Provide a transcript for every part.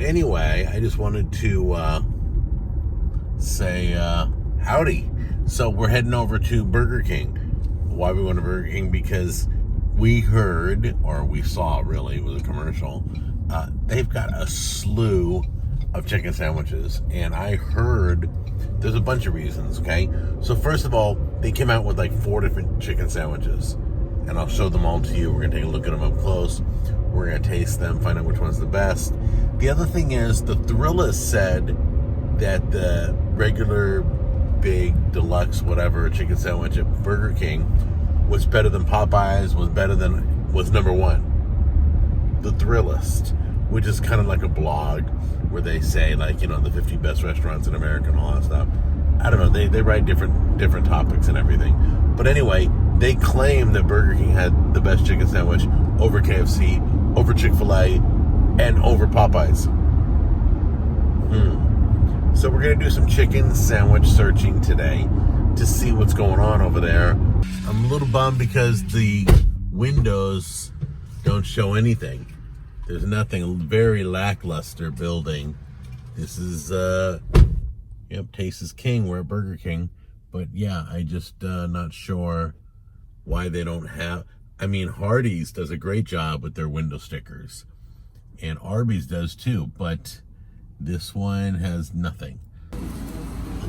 anyway, I just wanted to say howdy. So we're heading over to Burger King. Why we went to Burger King? Because we heard, or we saw really, it was a commercial, they've got a slew of chicken sandwiches. And I heard there's a bunch of reasons, okay? So first of all, they came out with like 4 different chicken sandwiches. And I'll show them all to you. We're going to take a look at them up close. We're going to taste them, find out which one's the best. The other thing is, the Thrillist said that the regular, big, deluxe, whatever, chicken sandwich at Burger King was better than Popeyes, was number one. The Thrillist, which is kind of like a blog where they say, like, you know, the 50 best restaurants in America and all that stuff. I don't know, they write different topics and everything. But anyway, they claim that Burger King had the best chicken sandwich over KFC, over Chick-fil-A, and over Popeyes. So we're going to do some chicken sandwich searching today to see what's going on over there. I'm a little bummed because the windows don't show anything. There's nothing. A very lackluster building. This is, taste is king. We're at Burger King. But yeah, I just not sure why they don't have... I mean, Hardee's does a great job with their window stickers. And Arby's does too, but this one has nothing.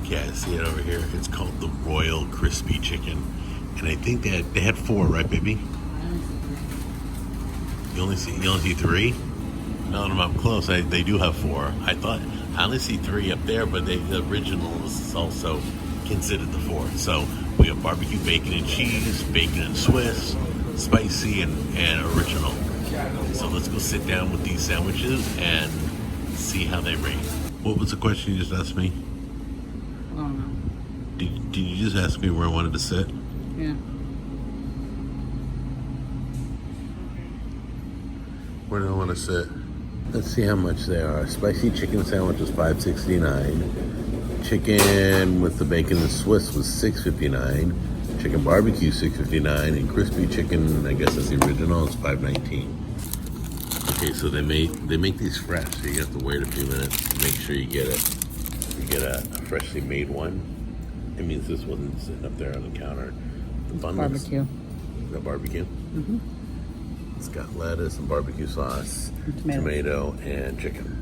Okay, I see it over here. It's called the Royal Crispy Chicken. And I think they had 4, right, baby? You only see 3? No, I'm up close. They do have 4. I only see 3 up there, but the original is also considered the 4th. So we have barbecue bacon and cheese, bacon and Swiss, spicy and original. So let's go sit down with these sandwiches and see how they rate. What was the question you just asked me? I don't know. Did you just ask me where I wanted to sit? Yeah. Where do I want to sit? Let's see how much they are. Spicy chicken sandwich was $5.69. Chicken with the bacon and Swiss was $6.59. Chicken barbecue $6.59, and crispy chicken, I guess that's the original, is $5.19. Okay, so they make these fresh, so you have to wait a few minutes to make sure you get a freshly made one. It means this wasn't sitting up there on the counter. The bun Barbecue. The barbecue? Mm-hmm. It's got lettuce and barbecue sauce, and tomato, and chicken.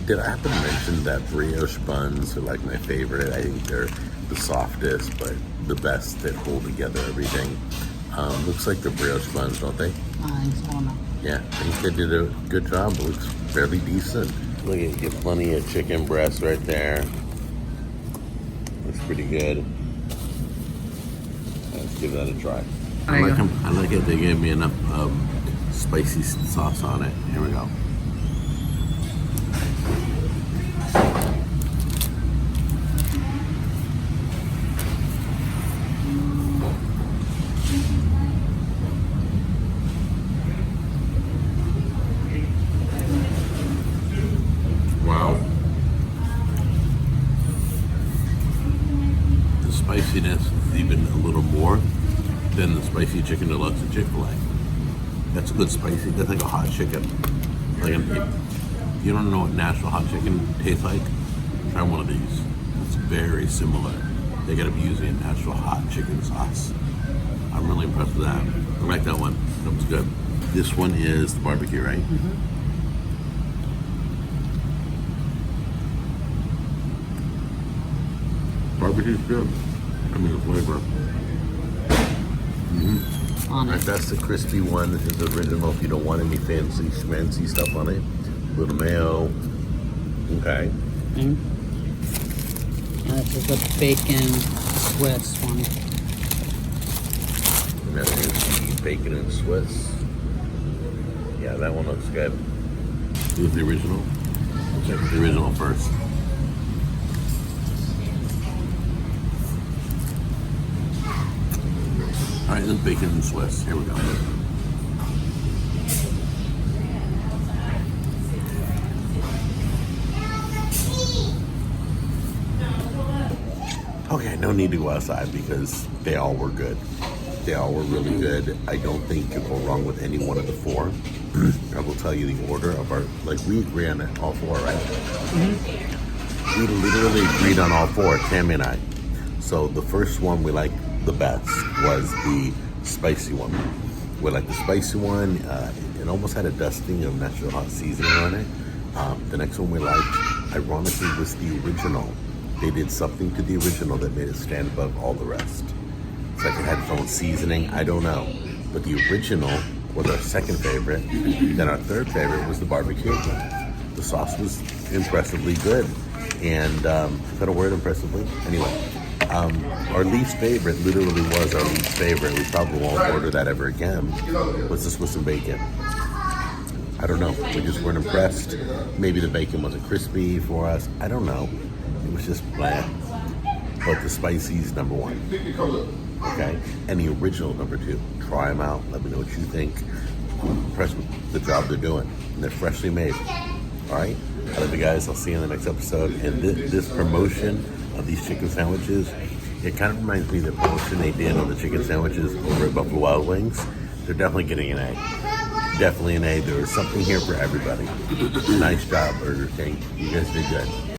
Did I happen to mention that brioche buns are like my favorite? I think they're the softest, but the best that hold together everything. Looks like the brioche buns, don't they? I think so. No. Yeah, I think they did a good job. It looks fairly decent. Look, you get plenty of chicken breast right there. Looks pretty good. Let's give that a try. I like them. I like it. They gave me enough spicy sauce on it. Here we go. Wow. The spiciness is even a little more than the spicy chicken deluxe at Chick-fil-A. That's a good spicy. That's like a hot chicken. Like if you don't know what Nashville hot chicken tastes like, try one of these. It's very similar. They gotta be using a Nashville hot chicken sauce. I'm really impressed with that. I like that one. That was good. This one is the barbecue, right? Mm-hmm. Barbecue's good. I mean, the flavor. Mm-hmm. On it. Right, that's the crispy one. This is the original if you don't want any fancy schmancy stuff on it. A little mayo. Okay. And this is the bacon Swiss one. And that is the bacon and Swiss. Yeah, that one looks good. Here's the original. We'll check the original first. All right, this bacon and Swiss. Here we go. Okay, no need to go outside because they all were good. They all were really good. I don't think you go wrong with any one of the 4. I will tell you the order of our, like, we agree on it, all four, right? We literally agreed on all four, Tammy and I. So the first one we liked the best was the spicy one. We liked the spicy one. It almost had a dusting of natural hot seasoning on it. The next one we liked, ironically, was the original. They did something to the original that made it stand above all the rest. It's like it had its own seasoning, I don't know. But the original was our second favorite. Then our third favorite was the barbecue. The sauce was impressively good. And, is that a word, impressively? Anyway, our least favorite literally was our least favorite. We probably won't order that ever again. Was the Swiss and bacon. I don't know. We just weren't impressed. Maybe the bacon wasn't crispy for us. I don't know. It was just bland. But the spicy's number one. Okay? And the original number two. Try them out. Let me know what you think. I'm impressed with the job they're doing. And they're freshly made. All right? I love you guys. I'll see you in the next episode. And this promotion of these chicken sandwiches, it kind of reminds me of the promotion they did on the chicken sandwiches over at Buffalo Wild Wings. They're definitely getting an A. Definitely an A. There was something here for everybody. Nice job, Burger King. You guys did good.